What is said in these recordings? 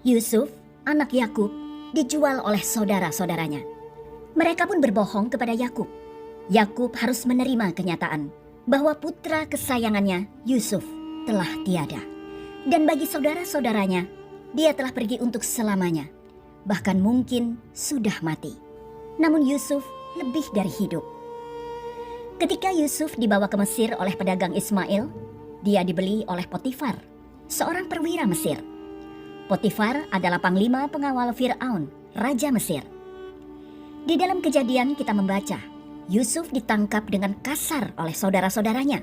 Yusuf, anak Yakub, dijual oleh saudara-saudaranya. Mereka pun berbohong kepada Yakub. Yakub harus menerima kenyataan bahwa putra kesayangannya, Yusuf, telah tiada. Dan bagi saudara-saudaranya, dia telah pergi untuk selamanya. Bahkan mungkin sudah mati. Namun Yusuf lebih dari hidup. Ketika Yusuf dibawa ke Mesir oleh pedagang Ismail, dia dibeli oleh Potifar, seorang perwira Mesir. Potifar adalah panglima pengawal Fir'aun, raja Mesir. Di dalam Kejadian kita membaca, Yusuf ditangkap dengan kasar oleh saudara-saudaranya,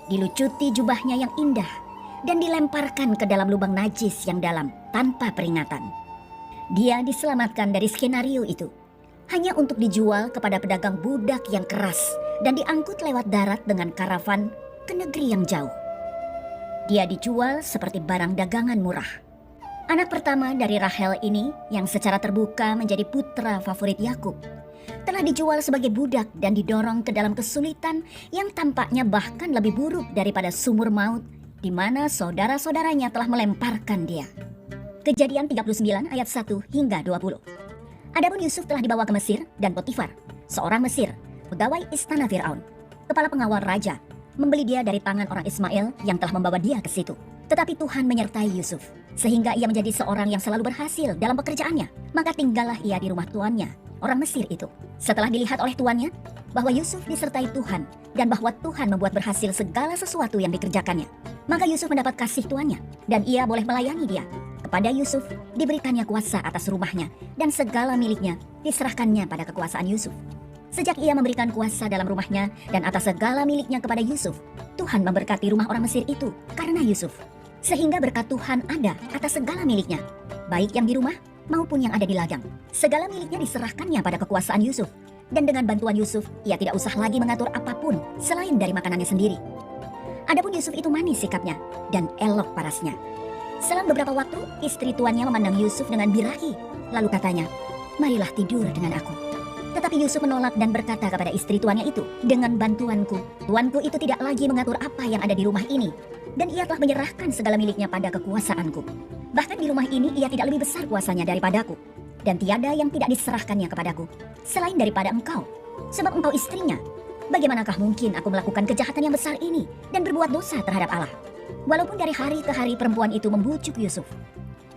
dilucuti jubahnya yang indah, dan dilemparkan ke dalam lubang najis yang dalam tanpa peringatan. Dia diselamatkan dari skenario itu, hanya untuk dijual kepada pedagang budak yang keras dan diangkut lewat darat dengan karavan ke negeri yang jauh. Dia dijual seperti barang dagangan murah. Anak pertama dari Rahel ini yang secara terbuka menjadi putra favorit Yakub telah dijual sebagai budak dan didorong ke dalam kesulitan yang tampaknya bahkan lebih buruk daripada sumur maut di mana saudara-saudaranya telah melemparkan dia. Kejadian 39 ayat 1 hingga 20. Adapun Yusuf telah dibawa ke Mesir dan Potifar, seorang Mesir, pegawai istana Fir'aun, kepala pengawal raja, membeli dia dari tangan orang Ismail yang telah membawa dia ke situ. Tetapi Tuhan menyertai Yusuf, sehingga ia menjadi seorang yang selalu berhasil dalam pekerjaannya. Maka tinggallah ia di rumah tuannya, orang Mesir itu. Setelah dilihat oleh tuannya bahwa Yusuf disertai Tuhan dan bahwa Tuhan membuat berhasil segala sesuatu yang dikerjakannya, maka Yusuf mendapat kasih tuannya dan ia boleh melayani dia. Kepada Yusuf diberikannya kuasa atas rumahnya dan segala miliknya diserahkannya pada kekuasaan Yusuf. Sejak ia memberikan kuasa dalam rumahnya dan atas segala miliknya kepada Yusuf, Tuhan memberkati rumah orang Mesir itu karena Yusuf. Sehingga berkat Tuhan ada atas segala miliknya, baik yang di rumah maupun yang ada di ladang. Segala miliknya diserahkannya pada kekuasaan Yusuf. Dan dengan bantuan Yusuf, ia tidak usah lagi mengatur apapun selain dari makanannya sendiri. Adapun Yusuf itu manis sikapnya dan elok parasnya. Selang beberapa waktu, istri tuannya memandang Yusuf dengan birahi. Lalu katanya, "Marilah tidur dengan aku." Tetapi Yusuf menolak dan berkata kepada istri tuannya itu, "Dengan bantuanku, tuanku itu tidak lagi mengatur apa yang ada di rumah ini. Dan ia telah menyerahkan segala miliknya pada kekuasaanku. Bahkan di rumah ini ia tidak lebih besar kuasanya daripadaku. Dan tiada yang tidak diserahkannya kepadaku, selain daripada engkau. Sebab engkau istrinya. Bagaimanakah mungkin aku melakukan kejahatan yang besar ini dan berbuat dosa terhadap Allah?" Walaupun dari hari ke hari perempuan itu membujuk Yusuf,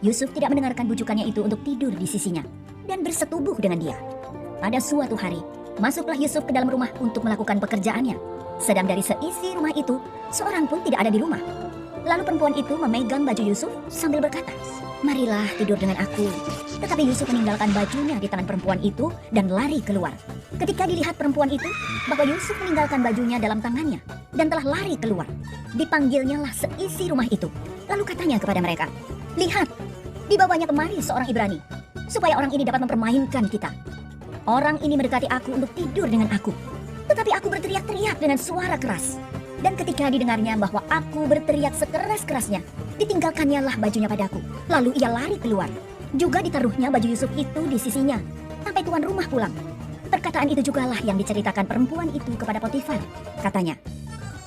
Yusuf tidak mendengarkan bujukannya itu untuk tidur di sisinya dan bersetubuh dengan dia. Pada suatu hari, masuklah Yusuf ke dalam rumah untuk melakukan pekerjaannya. Sedang dari seisi rumah itu, seorang pun tidak ada di rumah. Lalu perempuan itu memegang baju Yusuf sambil berkata, "Marilah tidur dengan aku." Tetapi Yusuf meninggalkan bajunya di tangan perempuan itu dan lari keluar. Ketika dilihat perempuan itu bahwa Yusuf meninggalkan bajunya dalam tangannya dan telah lari keluar, dipanggilnyalah seisi rumah itu. Lalu katanya kepada mereka, "Lihat, dibawanya kemari seorang Ibrani, supaya orang ini dapat mempermainkan kita. Orang ini mendekati aku untuk tidur dengan aku. Tetapi aku berteriak-teriak dengan suara keras. Dan ketika didengarnya bahwa aku berteriak sekeras-kerasnya, ditinggalkannya lah bajunya padaku. Lalu ia lari keluar. Juga ditaruhnya baju Yusuf itu di sisinya, sampai tuan rumah pulang. Perkataan itu jugalah yang diceritakan perempuan itu kepada Potifar. Katanya,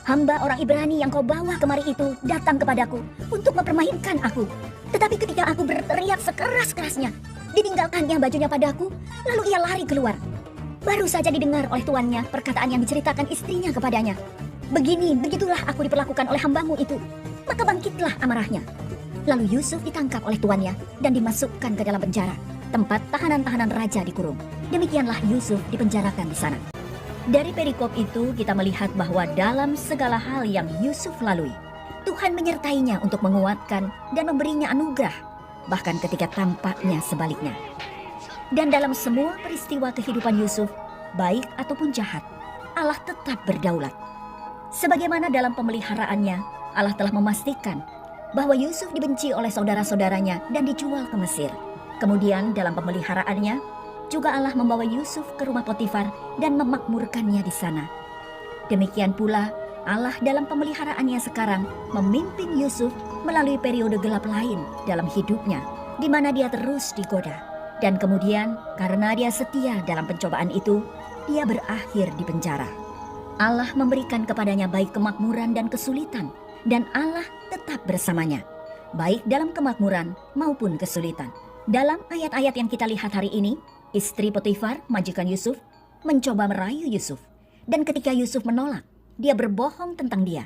"Hamba orang Ibrani yang kau bawa kemari itu datang kepadaku untuk mempermainkan aku. Tetapi ketika aku berteriak sekeras-kerasnya, ditinggalkannya bajunya padaku, lalu ia lari keluar." Baru saja didengar oleh tuannya perkataan yang diceritakan istrinya kepadanya. Begitulah aku diperlakukan oleh hambamu itu. Maka bangkitlah amarahnya. Lalu Yusuf ditangkap oleh tuannya dan dimasukkan ke dalam penjara, tempat tahanan-tahanan raja dikurung. Demikianlah Yusuf dipenjarakan di sana. Dari perikop itu kita melihat bahwa dalam segala hal yang Yusuf lalui, Tuhan menyertainya untuk menguatkan dan memberinya anugerah, bahkan ketika tampaknya sebaliknya. Dan dalam semua peristiwa kehidupan Yusuf, baik ataupun jahat, Allah tetap berdaulat. Sebagaimana dalam pemeliharaannya, Allah telah memastikan bahwa Yusuf dibenci oleh saudara-saudaranya dan dijual ke Mesir. Kemudian dalam pemeliharaannya, juga Allah membawa Yusuf ke rumah Potifar dan memakmurkannya di sana. Demikian pula Allah dalam pemeliharaannya sekarang memimpin Yusuf melalui periode gelap lain dalam hidupnya, di mana dia terus digoda. Dan kemudian karena dia setia dalam pencobaan itu, dia berakhir di penjara. Allah memberikan kepadanya baik kemakmuran dan kesulitan, dan Allah tetap bersamanya. baik dalam kemakmuran maupun kesulitan. Dalam ayat-ayat yang kita lihat hari ini, istri Potifar, majikan Yusuf, mencoba merayu Yusuf. Dan ketika Yusuf menolak, dia berbohong tentang dia,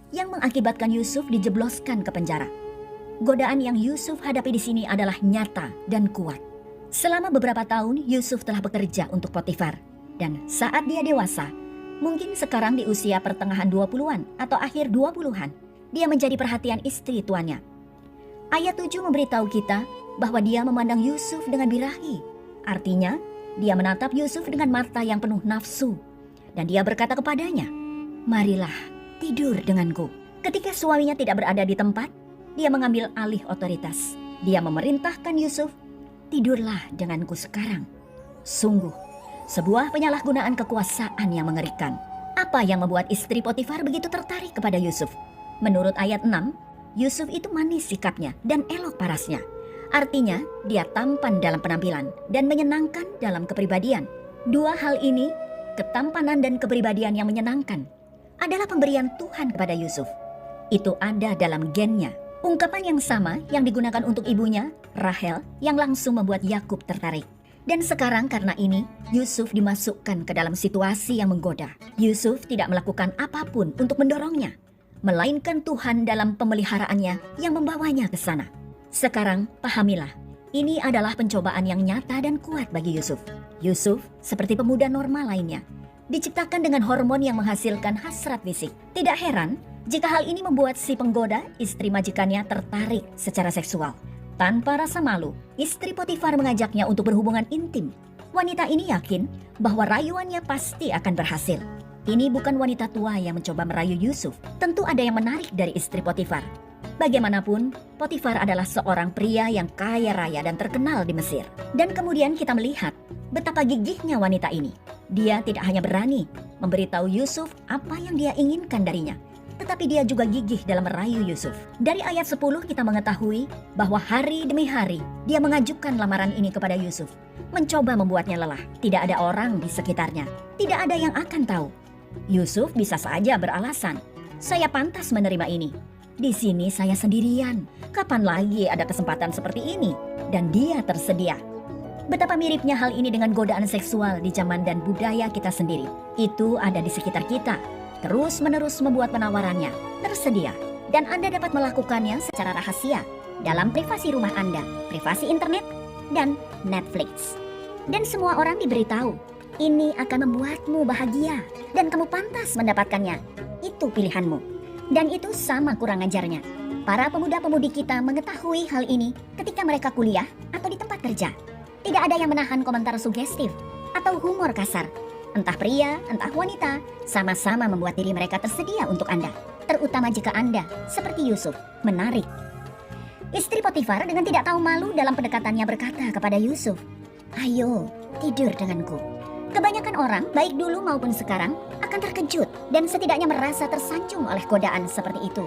yang mengakibatkan Yusuf dijebloskan ke penjara. Godaan yang Yusuf hadapi di sini adalah nyata dan kuat. Selama beberapa tahun, Yusuf telah bekerja untuk Potifar. Dan saat dia dewasa, mungkin sekarang di usia pertengahan 20-an atau akhir 20-an, dia menjadi perhatian istri tuannya. Ayat 7 memberitahu kita bahwa dia memandang Yusuf dengan birahi. Artinya, dia menatap Yusuf dengan mata yang penuh nafsu. Dan dia berkata kepadanya, "Marilah, tidur denganku." Ketika suaminya tidak berada di tempat, dia mengambil alih otoritas. Dia memerintahkan Yusuf, "Tidurlah denganku sekarang." Sungguh, sebuah penyalahgunaan kekuasaan yang mengerikan. Apa yang membuat istri Potifar begitu tertarik kepada Yusuf? Menurut ayat 6, Yusuf itu manis sikapnya dan elok parasnya. Artinya, dia tampan dalam penampilan dan menyenangkan dalam kepribadian. Dua hal ini, ketampanan dan kepribadian yang menyenangkan, adalah pemberian Tuhan kepada Yusuf. Itu ada dalam gennya. Ungkapan yang sama yang digunakan untuk ibunya, Rahel, yang langsung membuat Yakub tertarik. Dan sekarang karena ini, Yusuf dimasukkan ke dalam situasi yang menggoda. Yusuf tidak melakukan apapun untuk mendorongnya, melainkan Tuhan dalam pemeliharaannya yang membawanya ke sana. Sekarang, pahamilah, ini adalah pencobaan yang nyata dan kuat bagi Yusuf. Yusuf, seperti pemuda normal lainnya, diciptakan dengan hormon yang menghasilkan hasrat fisik. Tidak heran jika hal ini membuat si penggoda, istri majikannya, tertarik secara seksual. Tanpa rasa malu, istri Potifar mengajaknya untuk berhubungan intim. Wanita ini yakin bahwa rayuannya pasti akan berhasil. Ini bukan wanita tua yang mencoba merayu Yusuf. Tentu ada yang menarik dari istri Potifar. Bagaimanapun, Potifar adalah seorang pria yang kaya raya dan terkenal di Mesir. Dan kemudian kita melihat betapa gigihnya wanita ini. Dia tidak hanya berani memberitahu Yusuf apa yang dia inginkan darinya, tetapi dia juga gigih dalam merayu Yusuf. Dari ayat 10 kita mengetahui bahwa hari demi hari dia mengajukan lamaran ini kepada Yusuf, mencoba membuatnya lelah. Tidak ada orang di sekitarnya, tidak ada yang akan tahu. Yusuf bisa saja beralasan, "Saya pantas menerima ini. Di sini saya sendirian. Kapan lagi ada kesempatan seperti ini?" Dan dia tersedia. Betapa miripnya hal ini dengan godaan seksual di zaman dan budaya kita sendiri. Itu ada di sekitar kita. Terus-menerus membuat penawarannya, tersedia, dan Anda dapat melakukannya secara rahasia dalam privasi rumah Anda, privasi internet, dan Netflix. Dan semua orang diberitahu, ini akan membuatmu bahagia, dan kamu pantas mendapatkannya. Itu pilihanmu. Dan itu sama kurang ajarnya. Para pemuda-pemudi kita mengetahui hal ini ketika mereka kuliah atau di tempat kerja. Tidak ada yang menahan komentar sugestif atau humor kasar. Entah pria, entah wanita, sama-sama membuat diri mereka tersedia untuk Anda. Terutama jika Anda, seperti Yusuf, menarik. Istri Potifar dengan tidak tahu malu dalam pendekatannya berkata kepada Yusuf, "Ayo, tidur denganku." Kebanyakan orang, baik dulu maupun sekarang, akan terkejut dan setidaknya merasa tersanjung oleh godaan seperti itu.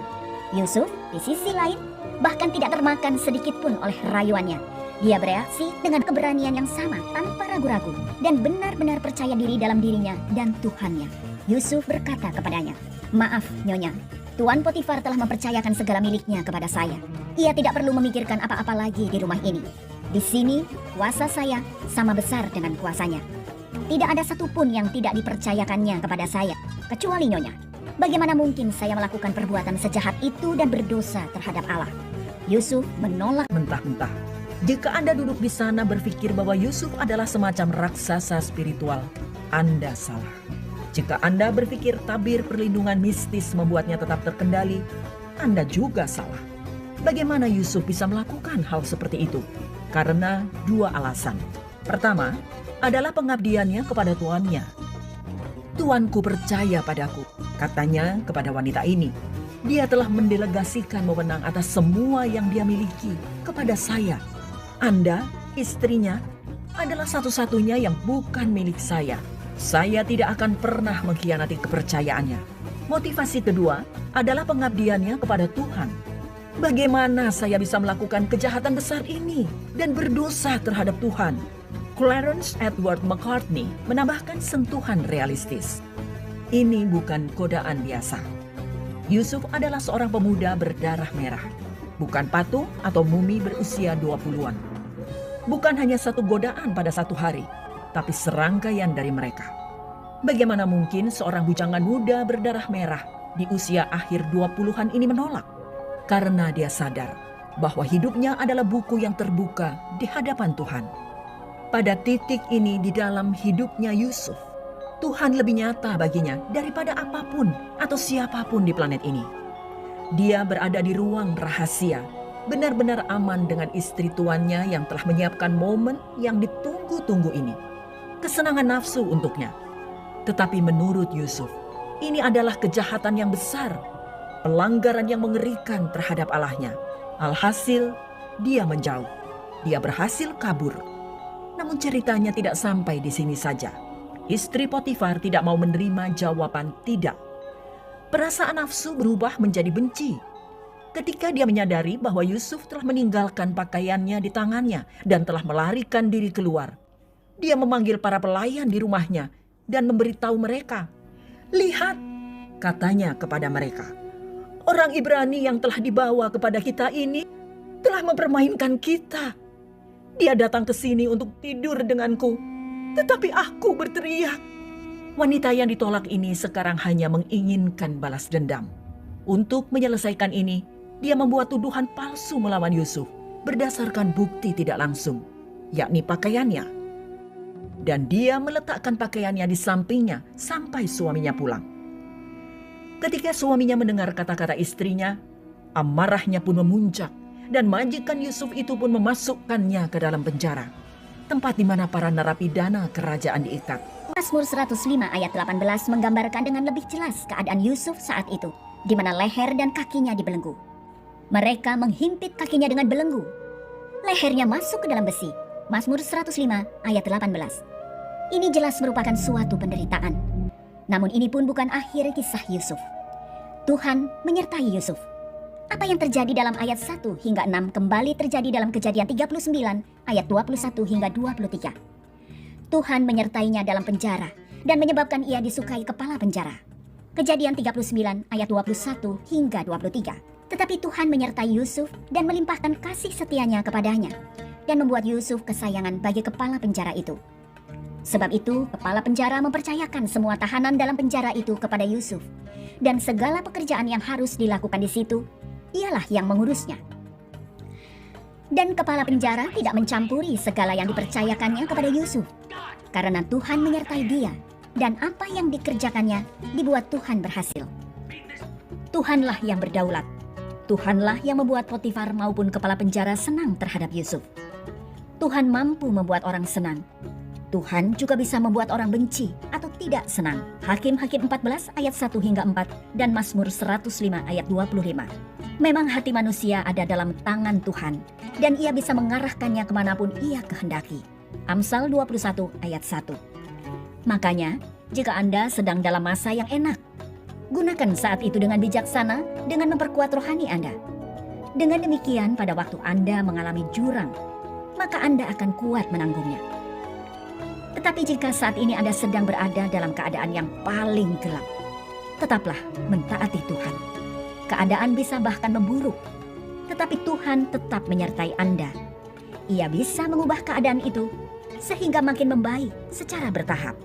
Yusuf, di sisi lain, bahkan tidak termakan sedikit pun oleh rayuannya. Dia bereaksi dengan keberanian yang sama tanpa ragu-ragu dan benar-benar percaya diri dalam dirinya dan Tuhannya. Yusuf berkata kepadanya, "Maaf, Nyonya, Tuan Potifar telah mempercayakan segala miliknya kepada saya. Ia tidak perlu memikirkan apa-apa lagi di rumah ini. Di sini, kuasa saya sama besar dengan kuasanya. Tidak ada satupun yang tidak dipercayakannya kepada saya, kecuali Nyonya. Bagaimana mungkin saya melakukan perbuatan sejahat itu dan berdosa terhadap Allah?" Yusuf menolak mentah-mentah. Jika Anda duduk di sana berpikir bahwa Yusuf adalah semacam raksasa spiritual, Anda salah. Jika Anda berpikir tabir perlindungan mistis membuatnya tetap terkendali, Anda juga salah. Bagaimana Yusuf bisa melakukan hal seperti itu? Karena dua alasan. Pertama, adalah pengabdiannya kepada tuannya. "Tuanku percaya padaku," katanya kepada wanita ini. "Dia telah mendelegasikan wewenang atas semua yang dia miliki kepada saya. Anda, istrinya, adalah satu-satunya yang bukan milik saya. Saya tidak akan pernah mengkhianati kepercayaannya." Motivasi kedua adalah pengabdiannya kepada Tuhan. "Bagaimana saya bisa melakukan kejahatan besar ini dan berdosa terhadap Tuhan?" Clarence Edward McCartney menambahkan sentuhan realistis. Ini bukan godaan biasa. Yusuf adalah seorang pemuda berdarah merah. bukan patung atau mumi berusia 20-an. Bukan hanya satu godaan pada satu hari, tapi serangkaian dari mereka. Bagaimana mungkin seorang bujangan muda berdarah merah di usia akhir 20-an ini menolak? Karena dia sadar bahwa hidupnya adalah buku yang terbuka di hadapan Tuhan. Pada titik ini di dalam hidupnya Yusuf, Tuhan lebih nyata baginya daripada apapun atau siapapun di planet ini. Dia berada di ruang rahasia, benar-benar aman dengan istri tuannya yang telah menyiapkan momen yang ditunggu-tunggu ini. Kesenangan nafsu untuknya. Tetapi menurut Yusuf, ini adalah kejahatan yang besar, pelanggaran yang mengerikan terhadap Allahnya. Alhasil, dia menjauh. Dia berhasil kabur. Namun ceritanya tidak sampai di sini saja. Istri Potifar tidak mau menerima jawaban tidak. Perasaan nafsu berubah menjadi benci. Ketika dia menyadari bahwa Yusuf telah meninggalkan pakaiannya di tangannya dan telah melarikan diri keluar. Dia memanggil para pelayan di rumahnya dan memberitahu mereka. "Lihat," katanya kepada mereka, "orang Ibrani yang telah dibawa kepada kita ini telah mempermainkan kita. Dia datang ke sini untuk tidur denganku, tetapi aku berteriak." Wanita yang ditolak ini sekarang hanya menginginkan balas dendam. Untuk menyelesaikan ini, dia membuat tuduhan palsu melawan Yusuf berdasarkan bukti tidak langsung, yakni pakaiannya. Dan dia meletakkan pakaiannya di sampingnya sampai suaminya pulang. Ketika suaminya mendengar kata-kata istrinya, amarahnya pun memuncak dan majikan Yusuf itu pun memasukkannya ke dalam penjara, tempat di mana para narapidana kerajaan diikat. Mazmur 105 ayat 18 menggambarkan dengan lebih jelas keadaan Yusuf saat itu, di mana leher dan kakinya dibelenggu. Mereka menghimpit kakinya dengan belenggu. Lehernya masuk ke dalam besi. Mazmur 105 ayat 18. Ini jelas merupakan suatu penderitaan. Namun ini pun bukan akhir kisah Yusuf. Tuhan menyertai Yusuf. Apa yang terjadi dalam ayat 1 hingga 6 kembali terjadi dalam Kejadian 39 ayat 21 hingga 23. Tuhan menyertainya dalam penjara dan menyebabkan ia disukai kepala penjara. Kejadian 39 ayat 21 hingga 23. Tetapi Tuhan menyertai Yusuf dan melimpahkan kasih setianya kepadanya dan membuat Yusuf kesayangan bagi kepala penjara itu. Sebab itu, kepala penjara mempercayakan semua tahanan dalam penjara itu kepada Yusuf, dan segala pekerjaan yang harus dilakukan di situ, ialah yang mengurusnya. Dan kepala penjara tidak mencampuri segala yang dipercayakannya kepada Yusuf, karena Tuhan menyertai dia, dan apa yang dikerjakannya dibuat Tuhan berhasil. Tuhanlah yang berdaulat. Tuhanlah yang membuat Potifar maupun kepala penjara senang terhadap Yusuf. Tuhan mampu membuat orang senang. Tuhan juga bisa membuat orang benci atau tidak senang. Hakim-Hakim 14 ayat 1 hingga 4 dan Mazmur 105 ayat 25. Memang hati manusia ada dalam tangan Tuhan dan ia bisa mengarahkannya kemanapun ia kehendaki. Amsal 21 ayat 1. Makanya, jika Anda sedang dalam masa yang enak, gunakan saat itu dengan bijaksana dengan memperkuat rohani Anda. Dengan demikian, pada waktu Anda mengalami jurang, maka Anda akan kuat menanggungnya. Tetapi jika saat ini Anda sedang berada dalam keadaan yang paling gelap, tetaplah mentaati Tuhan. Keadaan bisa bahkan memburuk, tetapi Tuhan tetap menyertai Anda. Ia bisa mengubah keadaan itu sehingga makin membaik secara bertahap.